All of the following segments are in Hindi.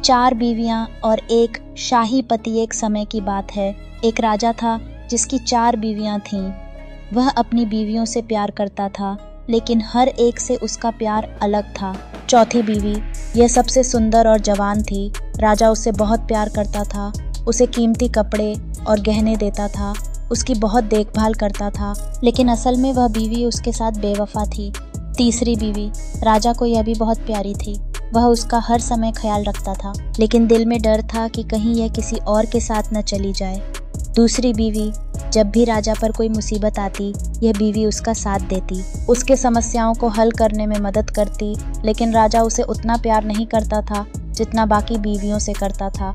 4 बीवियां और एक शाही पति। एक समय की बात है, एक राजा था जिसकी 4 बीवियां थीं। वह अपनी बीवियों से प्यार करता था, लेकिन हर एक से उसका प्यार अलग था। चौथी बीवी, यह सबसे सुंदर और जवान थी। राजा उससे बहुत प्यार करता था, उसे कीमती कपड़े और गहने देता था, उसकी बहुत देखभाल करता था, लेकिन असल में वह बीवी उसके साथ बेवफा थी। तीसरी बीवी, राजा को यह भी बहुत प्यारी थी। वह उसका हर समय ख्याल रखता था, लेकिन दिल में डर था कि कहीं यह किसी और के साथ न चली जाए। दूसरी बीवी, जब भी राजा पर कोई मुसीबत आती, यह बीवी उसका साथ देती, उसके समस्याओं को हल करने में मदद करती, लेकिन राजा उसे उतना प्यार नहीं करता था जितना बाकी बीवियों से करता था।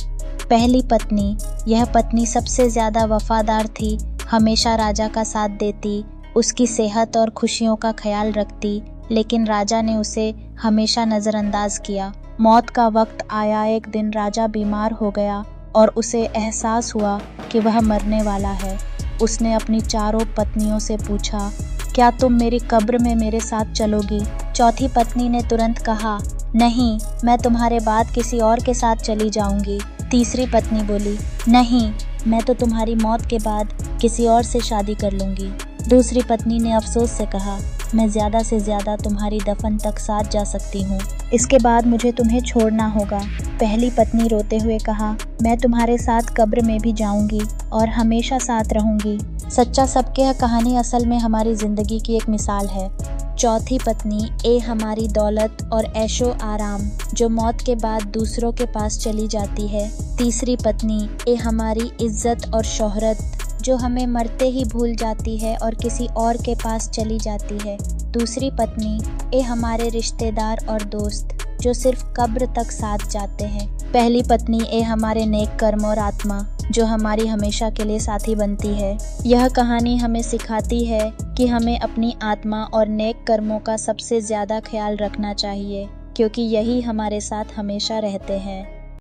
पहली पत्नी, यह पत्नी सबसे ज़्यादा वफादार थी, हमेशा राजा का साथ देती, उसकी सेहत और खुशियों का ख्याल रखती, लेकिन राजा ने उसे हमेशा नज़रअंदाज किया। मौत का वक्त आया। एक दिन राजा बीमार हो गया और उसे एहसास हुआ कि वह मरने वाला है। उसने अपनी चारों पत्नियों से पूछा, क्या तुम मेरी कब्र में मेरे साथ चलोगी? चौथी पत्नी ने तुरंत कहा, नहीं, मैं तुम्हारे बाद किसी और के साथ चली जाऊंगी। तीसरी पत्नी बोली, नहीं, मैं तो तुम्हारी मौत के बाद किसी और से शादी कर लूंगी। दूसरी पत्नी ने अफसोस से कहा, मैं ज़्यादा से ज़्यादा तुम्हारी दफन तक साथ जा सकती हूँ, इसके बाद मुझे तुम्हें छोड़ना होगा। पहली पत्नी रोते हुए कहा, मैं तुम्हारे साथ कब्र में भी जाऊंगी और हमेशा साथ रहूंगी। सच्चा सबके यह कहानी असल में हमारी ज़िंदगी की एक मिसाल है। चौथी पत्नी, ए हमारी दौलत और ऐशो आराम जो मौत के बाद दूसरों के पास चली जाती है। तीसरी पत्नी, ए हमारी इज्जत और शोहरत जो हमें मरते ही भूल जाती है और किसी और के पास चली जाती है। दूसरी पत्नी, ए हमारे रिश्तेदार और दोस्त जो सिर्फ कब्र तक साथ जाते हैं। पहली पत्नी, ए हमारे नेक कर्म और आत्मा जो हमारी हमेशा के लिए साथी बनती है। यह कहानी हमें सिखाती है कि हमें अपनी आत्मा और नेक कर्मों का सबसे ज़्यादा ख्याल रखना चाहिए, क्योंकि यही हमारे साथ हमेशा रहते हैं।